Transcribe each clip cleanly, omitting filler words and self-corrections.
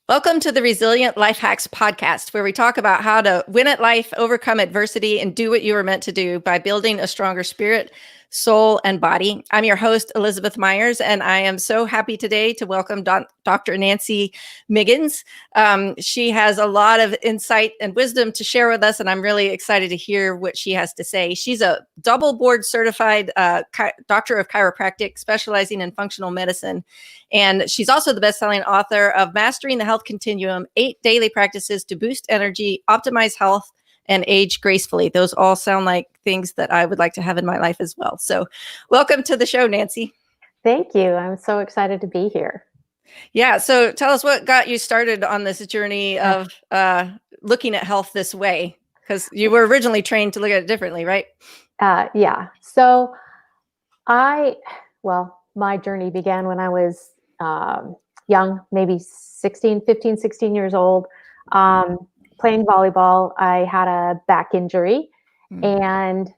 Welcome to the Resilient Life Hacks podcast, where we talk about how to win at life, overcome adversity, and do what you were meant to do by building a stronger spirit, soul, and body. I'm your host, Elizabeth Myers, and I am so happy today to welcome Dr. Nancy Miggins. She has a lot of insight and wisdom to share with us, and I'm really excited to hear what she has to say. She's a double board certified Doctor of Chiropractic, specializing in functional medicine. And she's also the best-selling author of Mastering the Health Continuum, 8 Daily Practices to Boost Energy, Optimize Health, and Age Gracefully. Those all sound like things that I would like to have in my life as well. So welcome to the show, Nancy. Thank you. I'm so excited to be here. Yeah. So tell us what got you started on this journey of looking at health this way, because you were originally trained to look at it differently, right? Yeah. So my journey began when I was young, maybe 15, 16 years old, playing volleyball. I had a back injury and,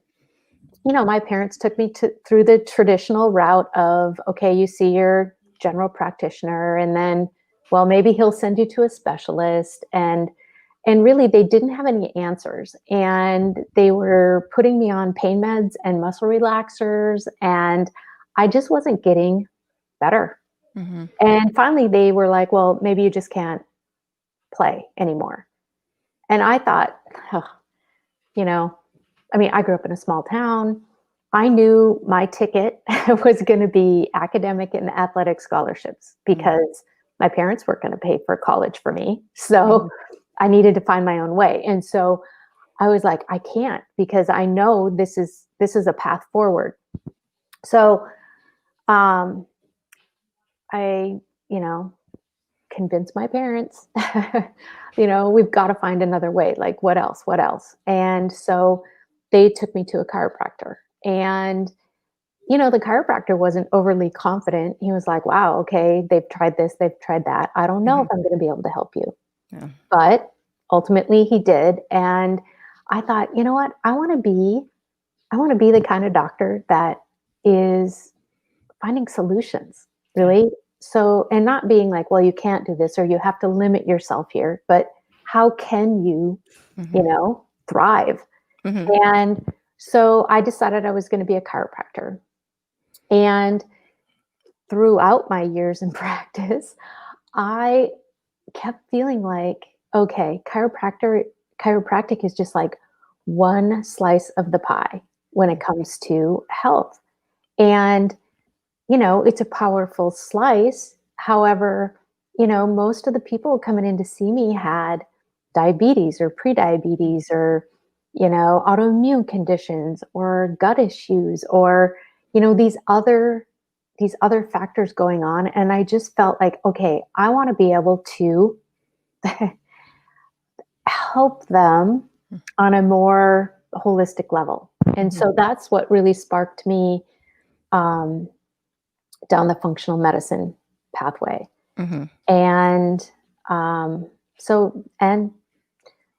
my parents took me through the traditional route of, okay, you see your general practitioner and then, well, maybe he'll send you to a specialist. And really they didn't have any answers. And they were putting me on pain meds and muscle relaxers. And I just wasn't getting better. Mm-hmm. And finally they were like, well, maybe you just can't play anymore. And I thought, I grew up in a small town. I knew my ticket was going to be academic and athletic scholarships because my parents weren't going to pay for college for me. So I needed to find my own way. And so I was like, I can't, because I know this is a path forward. So I convinced my parents, we've got to find another way. Like, what else? And so they took me to a chiropractor. And, the chiropractor wasn't overly confident. He was like, wow, okay, they've tried this, they've tried that. I don't know if I'm going to be able to help you. Yeah. But ultimately he did. And I thought, you know what? I want to be the kind of doctor that is finding solutions, really. Yeah. So, and not being like, well, you can't do this or you have to limit yourself here, but how can you, thrive? Mm-hmm. And so I decided I was going to be a chiropractor. And throughout my years in practice, I kept feeling like, okay, chiropractic is just like one slice of the pie when it comes to health. And, it's a powerful slice. However, most of the people coming in to see me had diabetes or prediabetes or, autoimmune conditions or gut issues or, these other factors going on. And I just felt like, okay, I want to be able to help them on a more holistic level. And so that's what really sparked me down the functional medicine pathway. Mm-hmm. And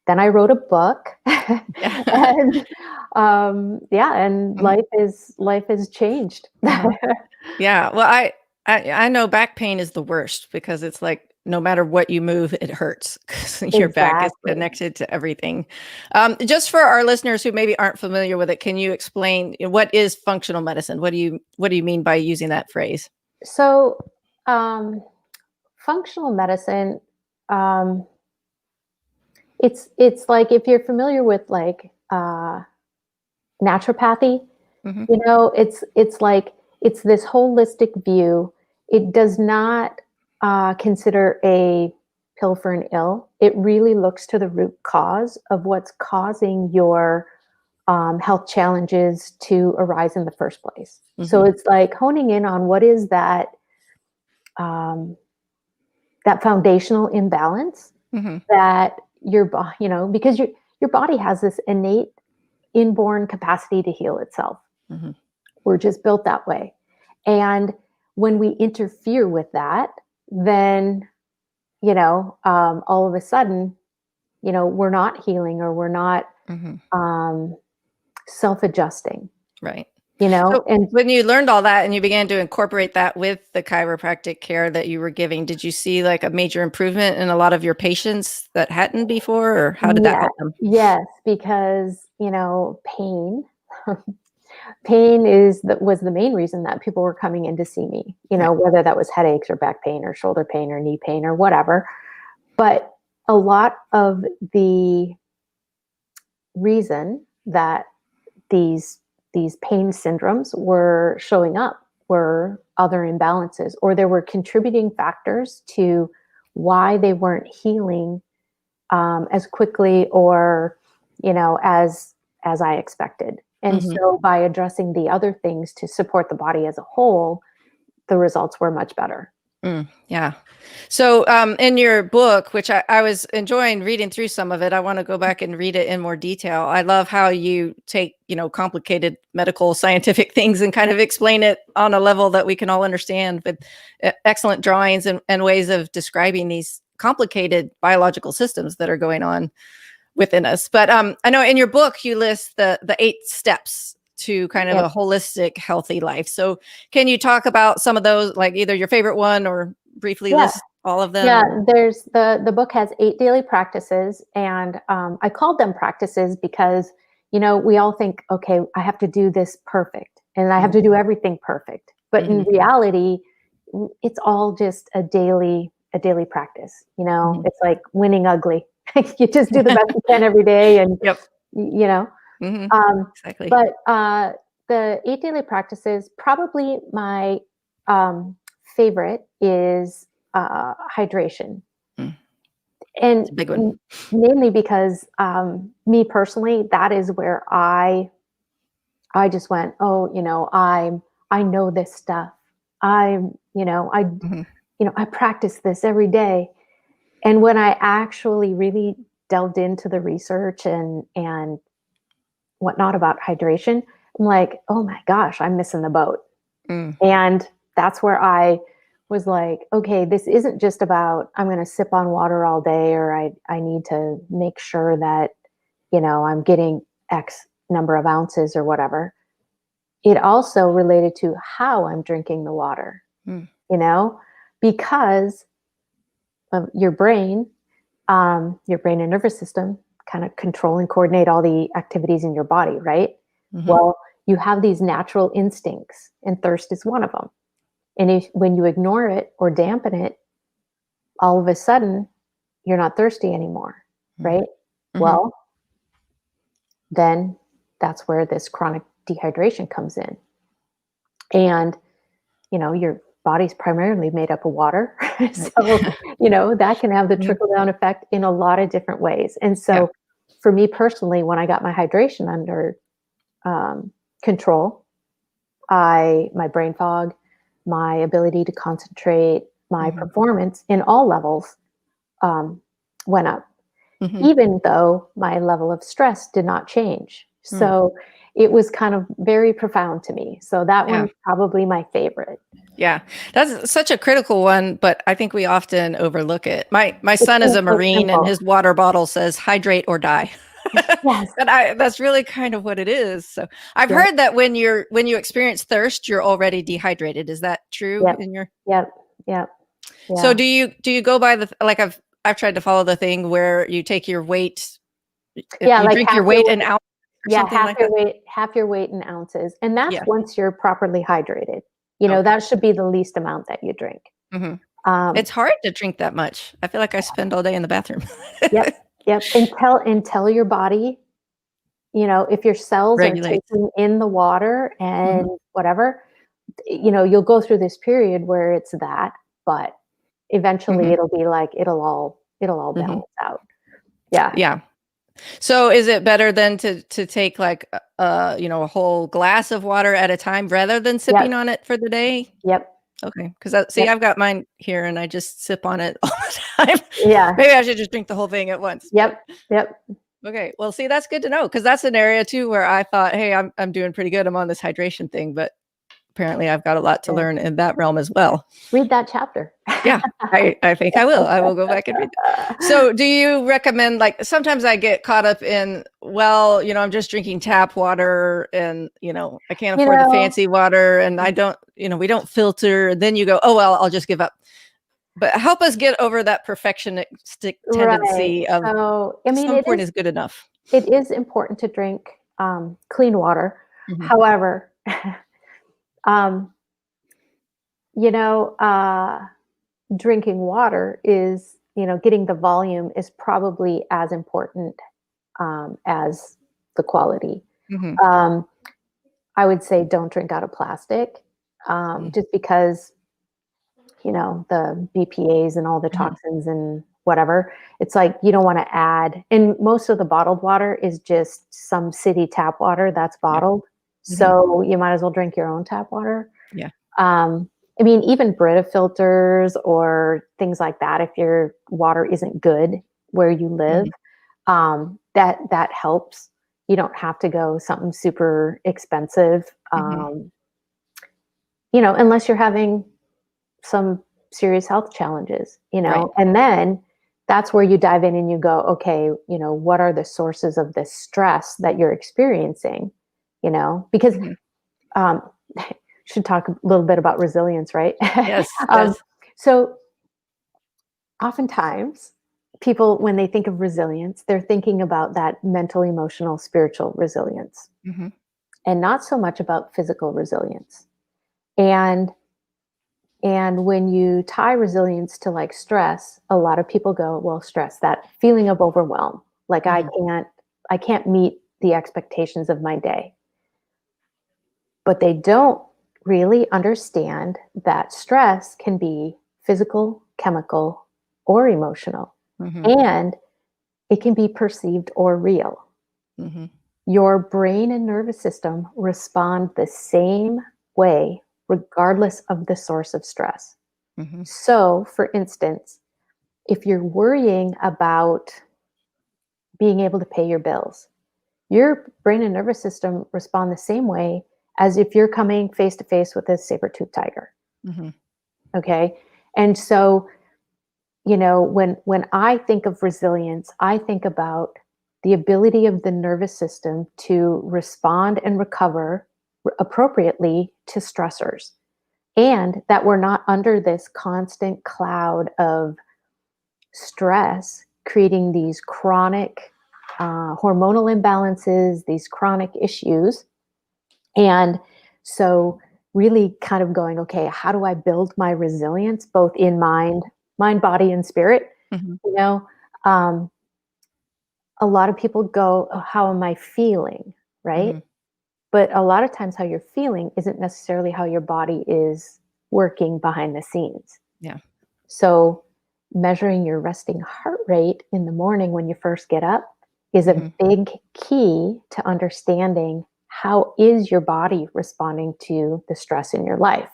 then I wrote a book and life has changed. Yeah. Well, I know back pain is the worst because it's like, no matter what you move, it hurts because your back is connected to everything. Just for our listeners who maybe aren't familiar with it, can you explain what is functional medicine? What do you mean by using that phrase? So, functional medicine, it's like, if you're familiar with like naturopathy, it's like, it's this holistic view. It does not consider a pill for an ill. It really looks to the root cause of what's causing your health challenges to arise in the first place. Mm-hmm. So it's like honing in on what is that foundational imbalance that your body, because your body has this innate inborn capacity to heal itself. Mm-hmm. We're just built that way. And when we interfere with that, then, all of a sudden, we're not healing or we're not self-adjusting. Right. So And when you learned all that and you began to incorporate that with the chiropractic care that you were giving, did you see like a major improvement in a lot of your patients that hadn't before, or how did that yeah, help them? yes, because, pain, pain was the main reason that people were coming in to see me, Right. whether that was headaches or back pain or shoulder pain or knee pain or whatever. But a lot of the reason that these these pain syndromes were showing up were other imbalances, or there were contributing factors to why they weren't healing as quickly or as I expected. And Mhm. so by addressing the other things to support the body as a whole, the results were much better. Yeah. So in your book, which I was enjoying reading through some of it, I want to go back and read it in more detail. I love how you take, complicated medical scientific things and kind of explain it on a level that we can all understand with excellent drawings and ways of describing these complicated biological systems that are going on within us. But I know in your book, you list the 8 steps to kind of Yep. a holistic, healthy life. So can you talk about some of those, like either your favorite one or briefly Yeah. list all of them? Yeah, Or there's the book has 8 daily practices, and I called them practices because we all think, okay, I have to do this perfect, and I have Mhm, to do everything perfect. But in mhm, reality, it's all just a daily practice. mhm. It's like winning ugly. You just do the best you can every day, and Yep. you know. Mhm. Um, Exactly. but the 8 daily practices, probably my favorite is hydration, Mm, and it's a big one. mainly because me personally, that is where I just went, oh, I know this stuff. I'm, Mhm. I practice this every day. And when I actually really delved into the research and whatnot about hydration, I'm like, oh my gosh, I'm missing the boat. Mm, And that's where I was like, okay, this isn't just about I'm going to sip on water all day, or I need to make sure that, I'm getting X number of ounces or whatever. It also related to how I'm drinking the water, mm, you know, because of your brain and nervous system kind of control and coordinate all the activities in your body, right? mhm, Well, you have these natural instincts, and thirst is one of them. And when you ignore it or dampen it, all of a sudden you're not thirsty anymore, mm, right? mhm. Well, then that's where this chronic dehydration comes in. And, your body's primarily made up of water. Right. So, that can have the Mhm. trickle down effect in a lot of different ways. And Yeah. so, for me personally, when I got my hydration under control, my brain fog, my ability to concentrate, my Mhm, performance in all levels um, went up, mhm, even though my level of stress did not change. mm. So it was kind of very profound to me. So that Yeah. one's probably my favorite. Yeah, that's such a critical one, but I think we often overlook it. My It son is seems a so Marine and simple. his water bottle says hydrate or die. Yes. And that's really kind of what it is. So I've Yep. heard that when you experience thirst, you're already dehydrated. Is that true Yep. in your Yep. Yep. So Yeah. do you go by like I've tried to follow the thing where you take your weight, Yeah. you Like drink half your your weight in weight. ounce or Yeah. something like that? Half your weight in ounces. And that's Yeah. once you're properly hydrated. Okay. That should be the least amount that you drink. Mhm. Um, It's hard to drink that much. I feel like I spend all day in the bathroom. yep. Yep. Until your body, if your cells are Regulates. taking in the water Mhm, and whatever, you'll go through this period where it's that, but eventually mhm, it'll be like it'll all mhm. balance out. Yeah. Yeah. So is it better then to take like a whole glass of water at a time rather than sipping Yep. on it for the day? Yep. Okay, because see, Yep. I've got mine here and I just sip on it all the time. Yeah. Maybe I should just drink the whole thing at once. But Yep. Yep. okay, well, see, that's good to know because that's an area too where I thought, hey, I'm doing pretty good. I'm on this hydration thing, but apparently I've got a lot to learn in that realm as well. Read that chapter. Yeah, I think I will. I will go back and read that. So do you recommend, like, sometimes I get caught up in, well, I'm just drinking tap water and, I can't afford the fancy water and I don't, we don't filter. And then you go, oh, well, I'll just give up. But help us get over that perfectionistic tendency of So, I mean, some point is good enough. It is important to drink clean water. Mhm. However, drinking water is, getting the volume is probably as important as the quality. Mhm. I would say don't drink out of plastic, just because, the BPAs and all the toxins and whatever. It's like you don't want to add, and most of the bottled water is just some city tap water that's bottled. So you might as well drink your own tap water. Yeah. I mean, even Brita filters or things like that, if your water isn't good where you live, that helps. You don't have to go something super expensive, unless you're having some serious health challenges, Right. and then that's where you dive in and you go, okay, what are the sources of this stress that you're experiencing, because should talk a little bit about resilience, right? Yes. Yes. So oftentimes people, when they think of resilience, they're thinking about that mental, emotional, spiritual resilience, and not so much about physical resilience. And when you tie resilience to like stress, a lot of people go, well, stress, that feeling of overwhelm, like I can't meet the expectations of my day. But they don't really understand that stress can be physical, chemical, or emotional, and it can be perceived or real. Your brain and nervous system respond the same way regardless of the source of stress. So, for instance, if you're worrying about being able to pay your bills, your brain and nervous system respond the same way as if you're coming face to face with a saber-toothed tiger. Okay. And so, when I think of resilience, I think about the ability of the nervous system to respond and recover appropriately to stressors, and that we're not under this constant cloud of stress, creating these chronic hormonal imbalances, these chronic issues. And so really kind of going, okay, how do I build my resilience both in mind, body, and spirit? Um, a lot of people go, oh, how am I feeling? Right. But a lot of times how you're feeling isn't necessarily how your body is working behind the scenes. Yeah. So measuring your resting heart rate in the morning when you first get up is a big key to understanding how is your body responding to the stress in your life.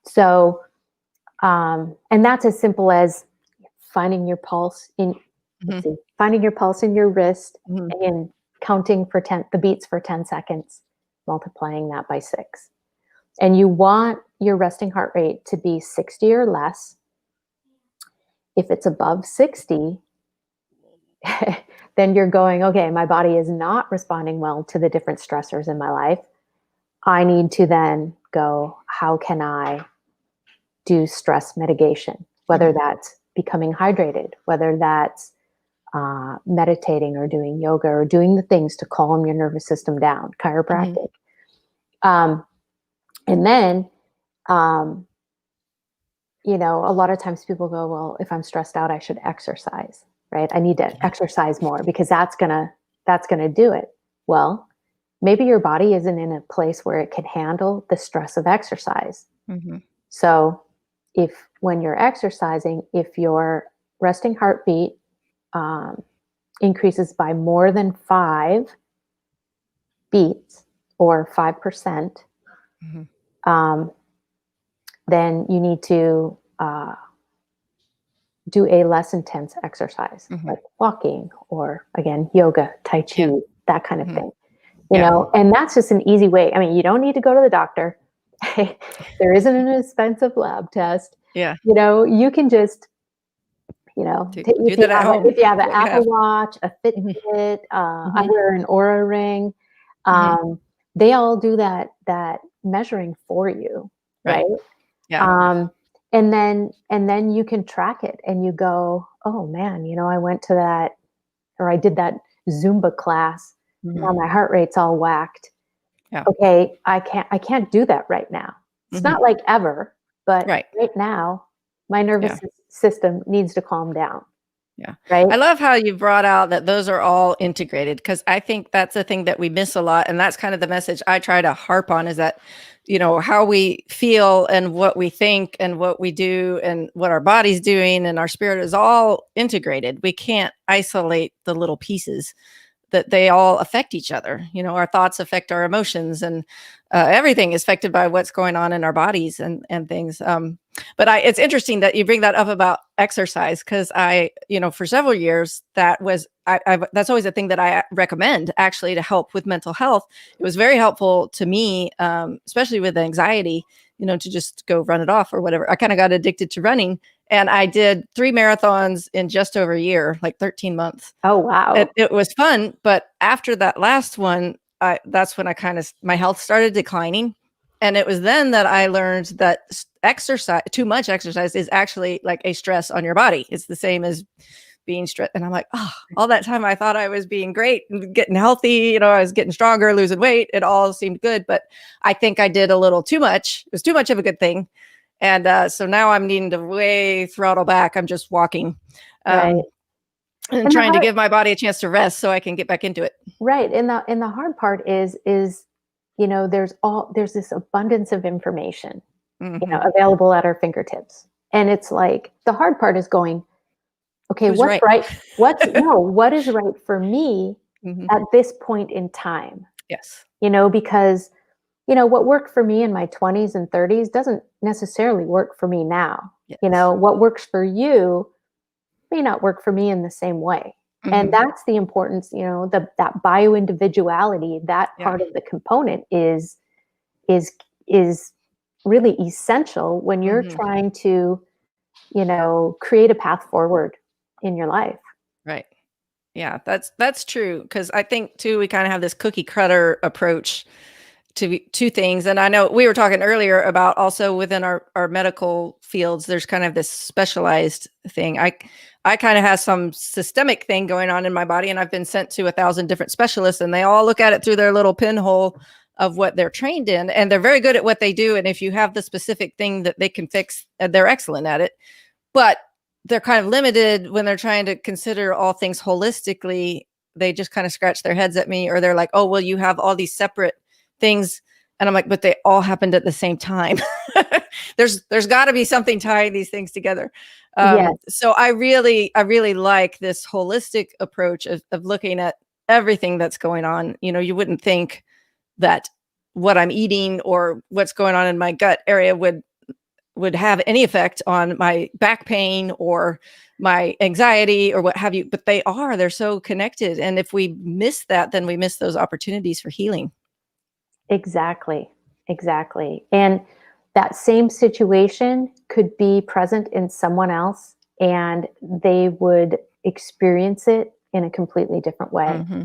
So, and that's as simple as finding your pulse finding your pulse in your wrist and counting for the beats for 10 seconds, multiplying that by 6. And you want your resting heart rate to be 60 or less. If it's above 60, then you're going, okay, my body is not responding well to the different stressors in my life. I need to then go, how can I do stress mitigation? Whether that's becoming hydrated, whether that's meditating or doing yoga or doing the things to calm your nervous system down, chiropractic. And then, a lot of times people go, well, if I'm stressed out, I should exercise, right? I need to exercise more because that's gonna do it. Well, maybe your body isn't in a place where it can handle the stress of exercise. So when you're exercising, if your resting heartbeat increases by more than 5 beats or 5%, then you need to do a less intense exercise, like walking or, again, yoga, tai chi, that kind of thing. And that's just an easy way. I mean, you don't need to go to the doctor. There isn't an expensive lab test. Yeah. You can just, Do that at home. if you have an What you Apple have. Watch, a Mhm, Fitbit, I mhm, wear an Aura ring. mhm. They all do that measuring for you, right? Right. Yeah. Um, and then you can track it and you go, oh man, I went to that, or I did that Zumba class. Mhm. Now my heart rate's all whacked. Yeah. Okay, I can't do that right now. It's Mhm. not like ever, but Right. right now my nervous Yeah. system needs to calm down, Yeah. right? I love how you brought out that those are all integrated, because I think that's a thing that we miss a lot. And that's kind of the message I try to harp on, is that, how we feel and what we think and what we do and what our body's doing and our spirit is all integrated. We can't isolate the little pieces, that they all affect each other. Our thoughts affect our emotions, and everything is affected by what's going on in our bodies and things. But it's interesting that you bring that up about exercise, because for several years, that's always a thing that I recommend, actually, to help with mental health. It was very helpful to me, especially with anxiety, to just go run it off or whatever. I kind of got addicted to running, and I did 3 marathons in just over a year, like 13 months. Oh It wow. it was fun, but after that last one, that's when my health started declining, and it was then that I learned that too much exercise is actually like a stress on your body. It's the same as being stressed, and I'm like, "Oh, all that time I thought I was being great and getting healthy, I was getting stronger, losing weight, it all seemed good, but I think I did a little too much. It was too much of a good thing." And, so now I'm needing to way throttle back. I'm just walking. Right. Um, and And the trying to hard give my body a chance to rest so I can get back into it. right. And the hard part is, there's this abundance of information, Mhm. available at our fingertips. And it's like the hard part is going, okay, Who's what's right? right? What is right for me Mhm. at this point in time? Yes. Because what worked for me in my 20s and 30s doesn't necessarily work for me now. Yes. What works for you may not work for me in the same way. And Mhm. that's the importance, that bio individuality, that Yeah. part of the component is is really essential when you're Mhm. trying to, create a path forward in your life. Right. Yeah, that's true, because I think too, we kinda have this cookie cutter approach to things. And I know we were talking earlier about, also within our medical fields, there's kind of this specialized thing. I kind of have some systemic thing going on in my body, and I've been sent to 1,000 different specialists, and they all look at it through their little pinhole of what they're trained in, and they're very good at what they do. And if you have the specific thing that they can fix, they're excellent at it. But they're kind of limited when they're trying to consider all things holistically. They just kind of scratch their heads at me, or they're like, "Oh, well, you have all these separate things." And I'm like, "But they all happened at the same time." There's got to be something tying these things together. Yes, So I really like this holistic approach of looking at everything that's going on. You wouldn't think that what I'm eating or what's going on in my gut area would have any effect on my back pain or my anxiety or what have you, but they're so connected. And if we miss that, then we miss those opportunities for healing. exactly. Exactly. And that same situation could be present in someone else and they would experience it in a completely different way. Hmm.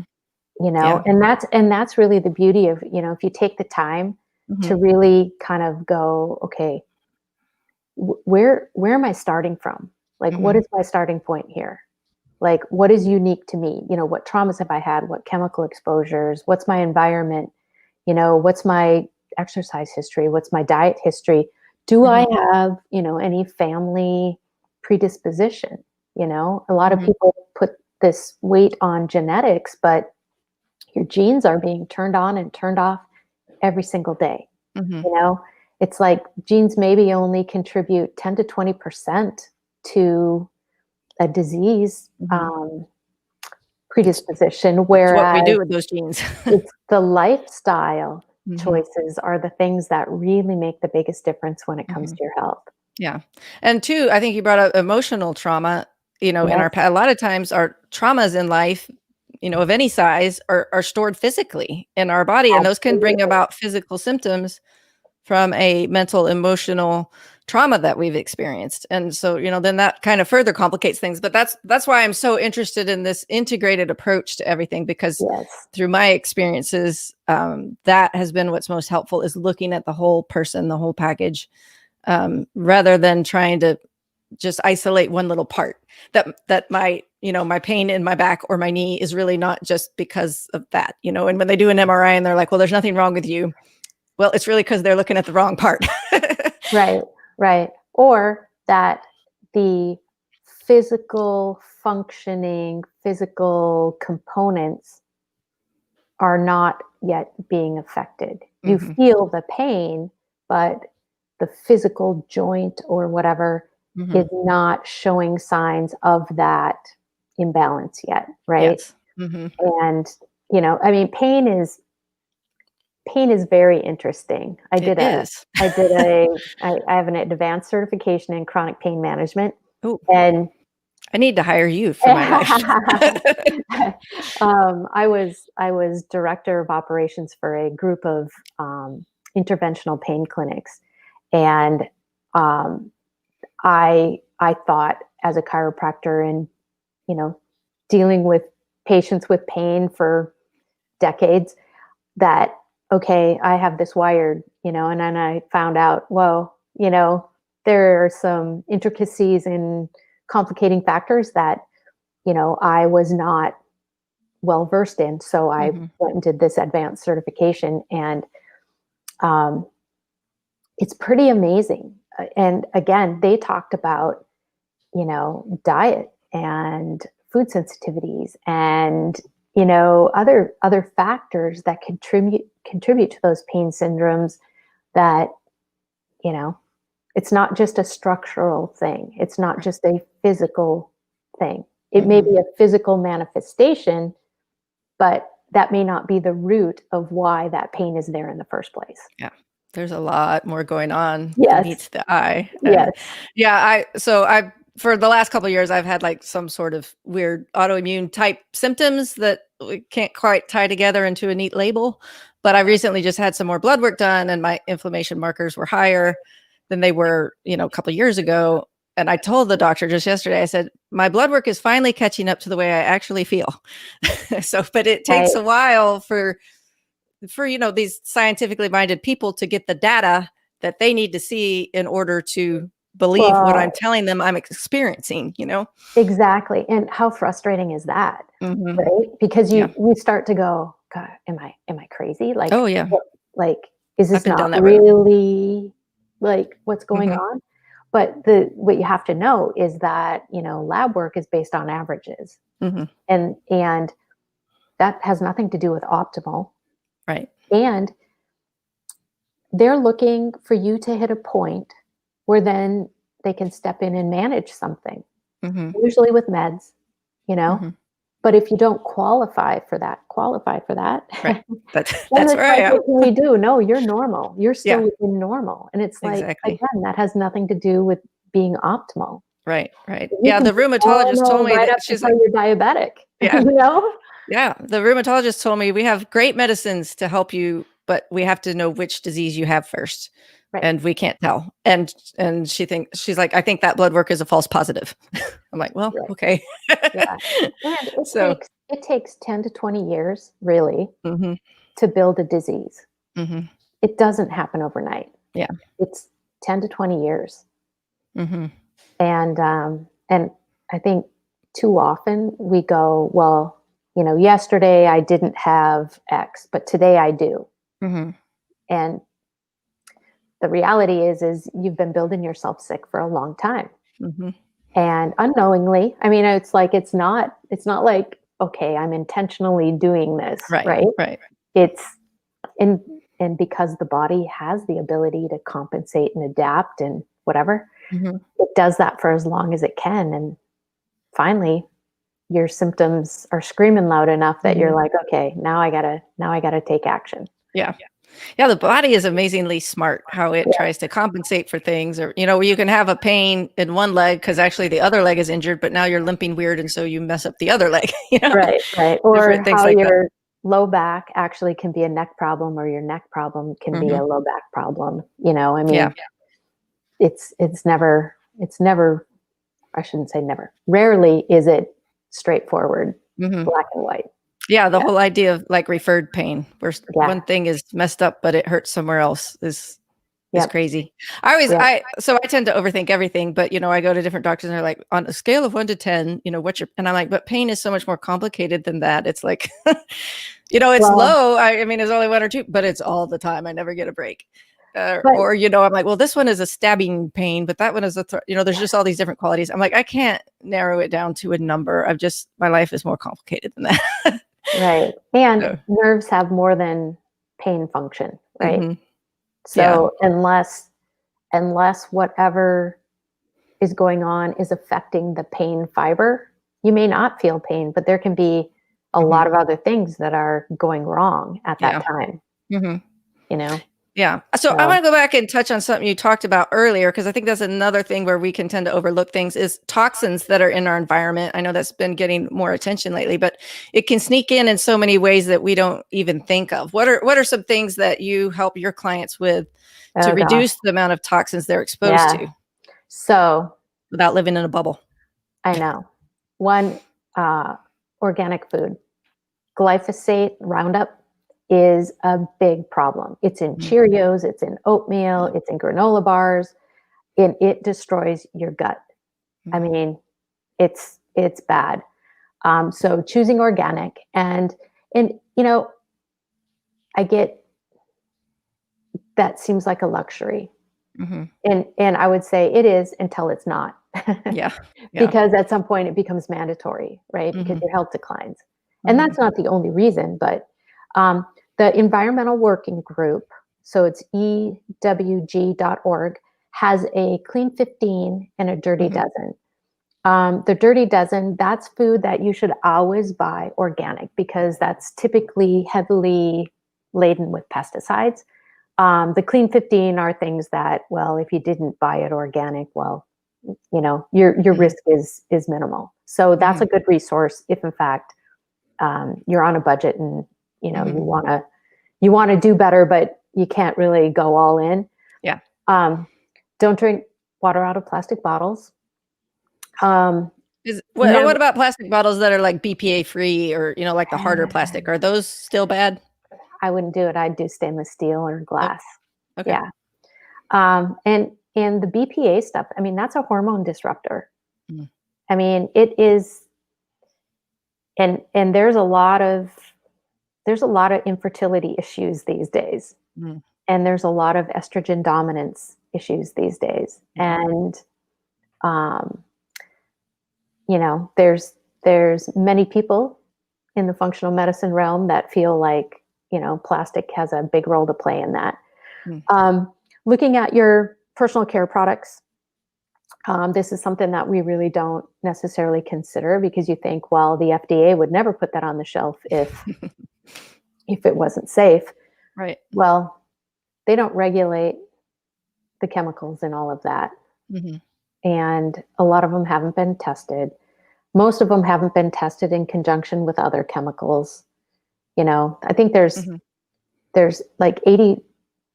Yeah. And that's really the beauty of, if you take the time Hmm. to really kind of go, okay, where am I starting from? Like, what Hmm. is my starting point here? Like, what is unique to me? What traumas have I had? What chemical exposures? What's my environment? What's my exercise history? What's my diet history? Do I Hmm. have, any family predisposition? A lot of Hmm. people put this weight on genetics, but your genes are being turned on and turned off every single day. Hmm. You know, it's like genes maybe only contribute 10 to 20% to a disease Hmm. It's predisposition, it's what we whereas do with those genes. it's the lifestyle Hmm. choices are the things that really make the biggest difference when it comes Hmm. to your health. Yeah. And two, I think you brought up emotional trauma. In Yes, a lot of times our traumas in life, of any size, are stored physically in our body, and those can bring absolutely. about physical symptoms from a mental, emotional trauma that we've experienced. And so, then that kind of further complicates things. But that's why I'm so interested in this integrated approach to everything, because Yes. through my experiences, that has been what's most helpful, is looking at the whole person, the whole package, rather than trying to just isolate one little part. That my pain in my back or my knee is really not just because of that, and when they do an MRI and they're like, well, there's nothing wrong with you. Well, it's really because they're looking at the wrong part. Right. Or that the physical functioning, physical components are not yet being affected. You feel the pain, but the physical joint or whatever is not showing signs of that imbalance yet, right? Yes. And, pain is very interesting. I have an advanced certification in chronic pain management. Oh, and I need to hire you for my life. I was director of operations for a group of interventional pain clinics, and I thought, as a chiropractor and dealing with patients with pain for decades, that okay, I have this wired, and then I found out, well, there are some intricacies and complicating factors that, I was not well versed in. So I went and did this advanced certification, and it's pretty amazing. And again, they talked about, diet and food sensitivities and other factors that contribute to those pain syndromes, that it's not just a structural thing, it's not just a physical thing. It may be a physical manifestation, but that may not be the root of why that pain is there in the first place. Yeah, there's a lot more going on Yes. than meets the eye. Yes. I for the last couple of years, I've had like some sort of weird autoimmune type symptoms that we can't quite tie together into a neat label. But I recently just had some more blood work done, and my inflammation markers were higher than they were, a couple of years ago. And I told the doctor just yesterday, I said, my blood work is finally catching up to the way I actually feel. But it takes a while for these scientifically minded people to get the data that they need to see in order to believe what I'm telling them I'm experiencing, Exactly. And how frustrating is that? Right? Because you start to go, God, am I crazy? Like, oh yeah. Like, is this not road. really like what's going on? But what you have to know is that, lab work is based on averages. And that has nothing to do with optimal. Right. And they're looking for you to hit a point where then they can step in and manage something, usually with meds, But if you don't qualify for that, right. That's right. What can we do? No, you're normal. You're still within normal. And it's like, exactly. Again, that has nothing to do with being optimal. Right. Yeah. The rheumatologist told me that she's like, you're diabetic. Yeah. You Yeah. The rheumatologist told me we have great medicines to help you, but we have to know which disease you have first. Right. And we can't tell. And she's like, I think that blood work is a false positive. I'm like, well, okay. Yeah. And it takes 10 to 20 years, really, to build a disease. It doesn't happen overnight. Yeah. It's 10 to 20 years. And I think too often we go, well, yesterday I didn't have X, but today I do. And the reality is you've been building yourself sick for a long time. And unknowingly, it's like, it's not like, okay, I'm intentionally doing this. Right. It's and because the body has the ability to compensate and adapt and whatever, it does that for as long as it can. And finally, your symptoms are screaming loud enough that you're like, okay, now I gotta take action. Yeah. Yeah, the body is amazingly smart how it tries to compensate for things. Or, you can have a pain in one leg because actually the other leg is injured, but now you're limping weird. And so you mess up the other leg. Right. Or how low back actually can be a neck problem, or your neck problem can be a low back problem. I mean, it's never, I shouldn't say never. Rarely is it straightforward, black and white. Yeah, the whole idea of like referred pain, where one thing is messed up, but it hurts somewhere else is crazy. I tend to overthink everything, but I go to different doctors and they're like, on a scale of 1 to 10, and I'm like, but pain is so much more complicated than that. It's like, it's low. I mean, it's only 1 or 2, but it's all the time. I never get a break. I'm like, well, this one is a stabbing pain, but that one is there's just all these different qualities. I'm like, I can't narrow it down to a number. My life is more complicated than that. Right. And nerves have more than pain function, right? So unless whatever is going on is affecting the pain fiber, you may not feel pain, but there can be a lot of other things that are going wrong at that time. Yeah. So I want to go back and touch on something you talked about earlier, because I think that's another thing where we can tend to overlook things, is toxins that are in our environment. I know that's been getting more attention lately, but it can sneak in so many ways that we don't even think of. What are some things that you help your clients with to reduce the amount of toxins they're exposed to? So without living in a bubble. I know. One, organic food. Glyphosate, Roundup, is a big problem. It's in Cheerios, it's in oatmeal, it's in granola bars, and it destroys your gut. I mean, it's bad. So choosing organic, and I get that seems like a luxury. And I would say it is until it's not. Because at some point it becomes mandatory, right? Because your health declines. And that's not the only reason, but the Environmental Working Group, so it's ewg.org, has a clean 15 and a dirty dozen. The dirty dozen, that's food that you should always buy organic, because that's typically heavily laden with pesticides. The clean 15 are things that, well, if you didn't buy it organic, well, your risk is minimal. So that's a good resource if in fact you're on a budget and you want to do better, but you can't really go all in. Don't drink water out of plastic bottles. What about plastic bottles that are like BPA free, or like the harder plastic? Are those still bad? I wouldn't do it. I'd do stainless steel or glass. And the BPA stuff, I mean, that's a hormone disruptor. I mean, it is, and there's a lot of infertility issues these days. And there's a lot of estrogen dominance issues these days. And, there's many people in the functional medicine realm that feel like, plastic has a big role to play in that. Looking at your personal care products, this is something that we really don't necessarily consider, because you think, well, the FDA would never put that on the shelf if it wasn't safe. Right. Well, they don't regulate the chemicals and all of that. And a lot of them haven't been tested. Most of them haven't been tested in conjunction with other chemicals. I think there's like 80,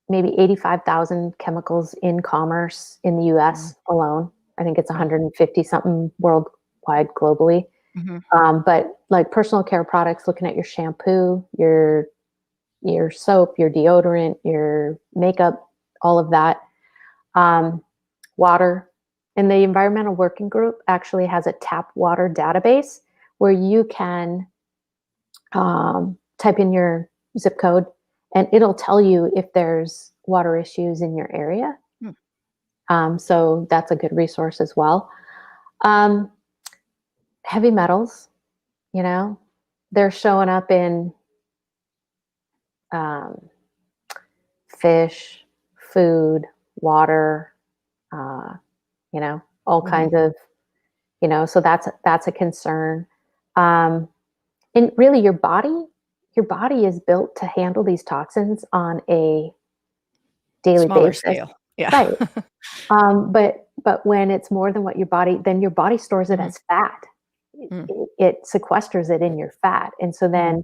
maybe 85,000 chemicals in commerce in the US alone. I think it's 150 something worldwide, globally. But like personal care products, looking at your shampoo, your soap, your deodorant, your makeup, all of that, water. And the Environmental Working Group actually has a tap water database where you can type in your zip code, and it'll tell you if there's water issues in your area. So that's a good resource as well. Heavy metals, they're showing up in fish, food, water, all kinds of, so that's a concern. And really your body is built to handle these toxins on a daily Smaller basis. Scale. Yeah. Right. But when it's more than what your body stores it as fat. It sequesters it in your fat. And so then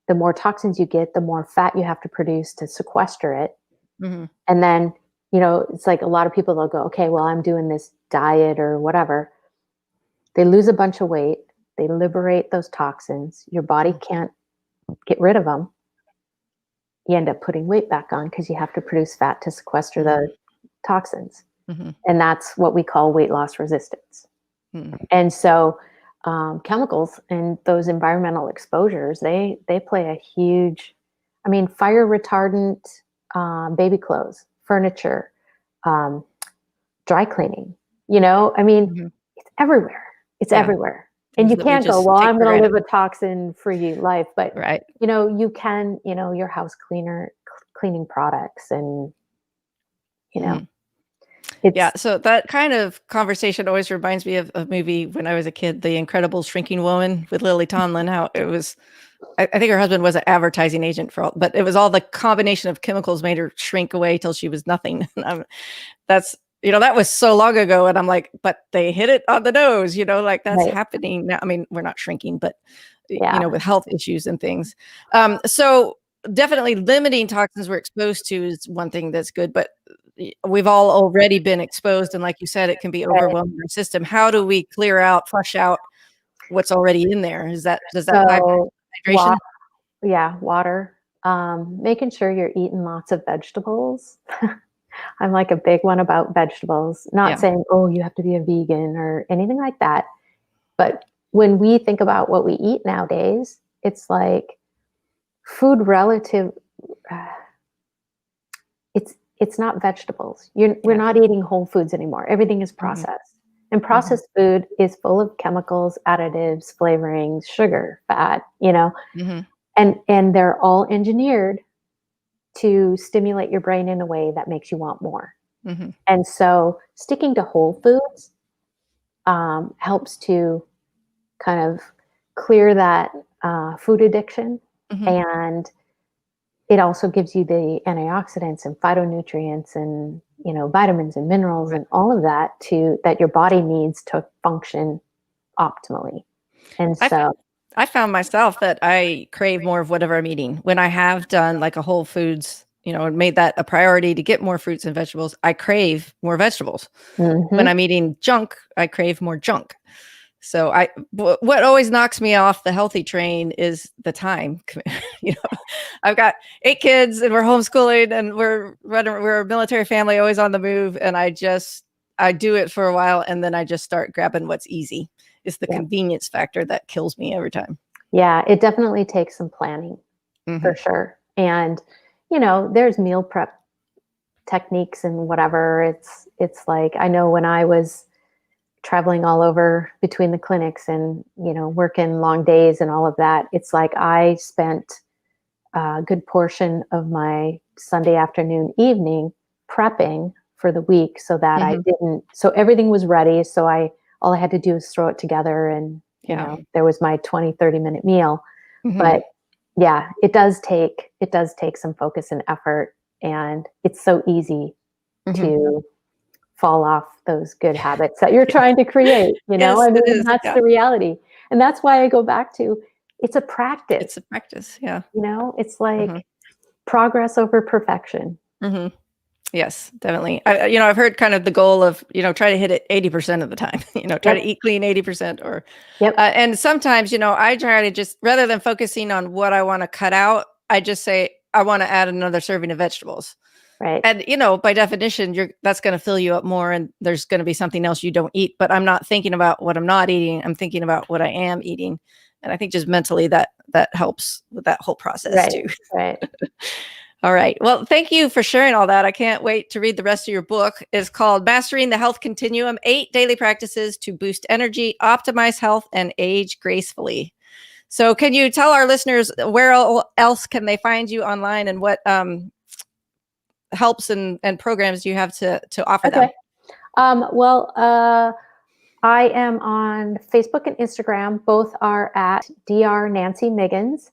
the more toxins you get, the more fat you have to produce to sequester it. Mhm. And then, it's like a lot of people, they'll go, okay, well, I'm doing this diet or whatever. They lose a bunch of weight. They liberate those toxins. Your body can't get rid of them. You end up putting weight back on because you have to produce fat to sequester the toxins. Mhm. And that's what we call weight loss resistance. Mhm. And so chemicals and those environmental exposures, they play a huge, fire retardant, baby clothes, furniture, um, dry cleaning, Mhm. it's everywhere. It's Yeah. everywhere. And Things you that we can't go, just well, take I'm for going to granted. live a toxin-free life. But, Right. you can, your house cleaning products and, you know, Mhm. Yeah, it's so that kind of conversation always reminds me of a movie when I was a kid, The Incredible Shrinking Woman with Lily Tomlin, how it was I think her husband was an advertising agent for all, but it was all the combination of chemicals made her shrink away till she was nothing. That's that was so long ago, and I'm like, but they hit it on the nose, like that's right. happening now. I mean, we're not shrinking, but Yeah. with health issues and things. So definitely limiting toxins we're exposed to is one thing that's good, but we've all already been exposed, and like you said, it can be Right. overwhelming our system. How do we flush out what's already in there? Does that tie back So, to hydration? water, making sure you're eating lots of vegetables. I'm like a big one about vegetables, not Yeah. saying, oh, you have to be a vegan or anything like that. But when we think about what we eat nowadays, it's like food relative. Uh, it's not vegetables. We're Yeah. not eating whole foods anymore. Everything is Mhm. processed, and Mhm. processed food is full of chemicals, additives, flavorings, sugar, fat. Mhm. And they're all engineered to stimulate your brain in a way that makes you want more. Mhm. And so, sticking to whole foods helps to kind of clear that food addiction, Mhm. and it also gives you the antioxidants and phytonutrients and vitamins and minerals Right. and all of that that your body needs to function optimally. And I so, I found myself that I crave more of whatever I'm eating. When I have done like a whole foods, and made that a priority to get more fruits and vegetables, I crave more vegetables. When mhm, I'm eating junk, I crave more junk. So what always knocks me off the healthy train is the time. I've got 8 kids and we're homeschooling and we're a military family always on the move, and I do it for a while and then I just start grabbing what's easy. It's the yeah, convenience factor that kills me every time. yeah, it definitely takes some planning for Mhm. sure. And there's meal prep techniques and whatever. It's like, I know when I was traveling all over between the clinics and working long days and all of that, it's like I spent a good portion of my Sunday afternoon, evening prepping for the week so that I Mhm. didn't, so everything was ready. So all I had to do was throw it together and, Yeah. there was my 20-30 minute meal. Mhm. But yeah, it does take some focus and effort, and it's so easy Mhm. to fall off those good habits that you're trying to create, Yes, it is. that's Yeah. the reality. And that's why I go back to, it's a practice, It's a practice. Yeah. it's like Mhm. progress over perfection. Mhm. Yes, definitely. I've heard kind of the goal of, try to hit it 80% of the time, try to Yep. eat clean 80% or, Yep. and sometimes, I try to just, rather than focusing on what I want to cut out, I just say, I want to add another serving of vegetables. Right. And, by definition, that's going to fill you up more and there's going to be something else you don't eat, but I'm not thinking about what I'm not eating. I'm thinking about what I am eating. And I think just mentally that helps with that whole process Right. too. Right. All right. Well, thank you for sharing all that. I can't wait to read the rest of your book. It's called Mastering the Health Continuum: 8 Daily Practices to Boost Energy, Optimize Health, and Age Gracefully. So, can you tell our listeners where else can they find you online, and what helps and programs you have to offer them? Okay. Well, I am on Facebook and Instagram. Both are at Dr. Nancy Miggins.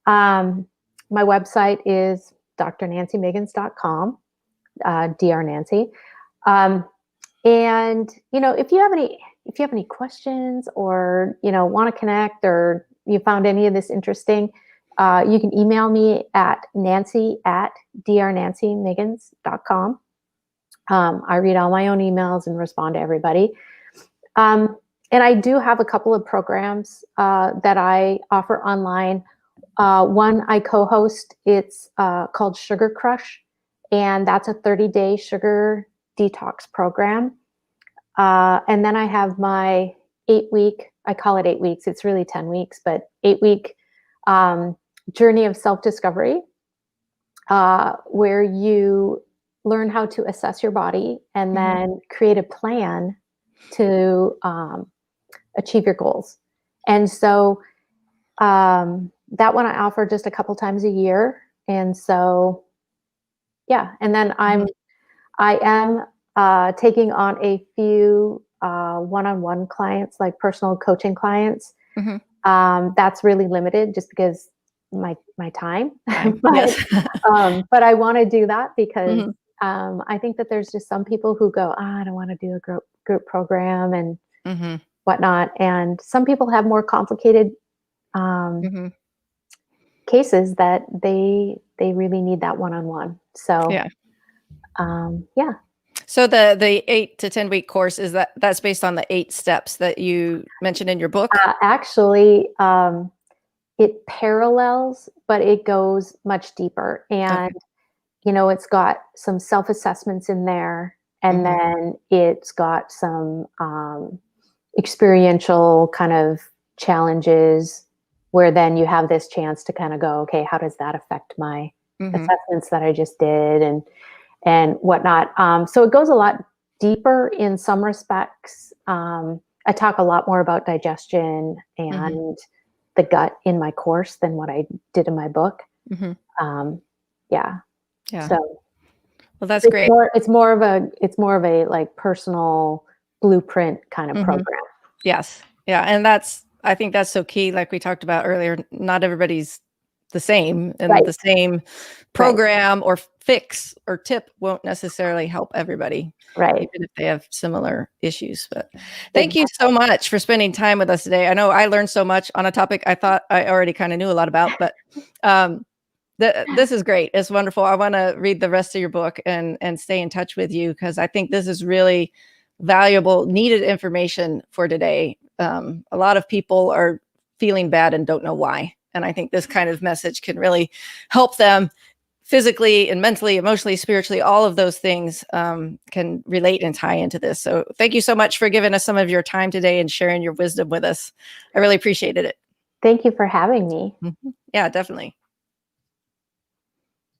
Um, my website is drnancymiggins.com, Dr. Nancy. Um, and if you have any questions or want to connect, or you found any of this interesting, you can email me at nancy@drnancymiggins.com. I read all my own emails and respond to everybody. And I do have a couple of programs that I offer online. One I co-host, it's called Sugar Crush, and that's a 30-day sugar detox program. And then I have my 8-week, I call it 8 weeks, it's really 10 weeks, but 8-week journey of self-discovery, where you learn how to assess your body and then create a plan to achieve your goals. And so that one I offer just a couple times a year. And so, yeah. And then I am taking on a few one-on-one clients, like personal coaching clients. That's really limited just because my time. But, Yes. but I want to do that because I think that there's just some people who go, I don't want to do a group program and whatnot. And some people have more complicated cases that they really need that one-on-one. So yeah. Yeah. So the 8 to 10 week course, that's based on the 8 steps that you mentioned in your book? Actually, it parallels, but it goes much deeper. And, it's got some self-assessments in there. And then it's got some experiential kind of challenges where then you have this chance to kind of go, okay, how does that affect my assessments that I just did and whatnot. So it goes a lot deeper in some respects. I talk a lot more about digestion and the gut in my course than what I did in my book. Yeah. So, well, that's great. It's more of a like personal blueprint kind of program. Yes. Yeah. And I think that's so key. Like we talked about earlier, not everybody's the same, and the same program or fix or tip won't necessarily help everybody, even if they have similar issues. But thank you so much for spending time with us today. I know I learned so much on a topic I thought I already kind of knew a lot about, but this is great. It's wonderful. I want to read the rest of your book and stay in touch with you, because I think this is really valuable, needed information for today. A lot of people are feeling bad and don't know why. And I think this kind of message can really help them physically and mentally, emotionally, spiritually. All of those things can relate and tie into this. So thank you so much for giving us some of your time today and sharing your wisdom with us. I really appreciated it. Thank you for having me. Yeah, definitely.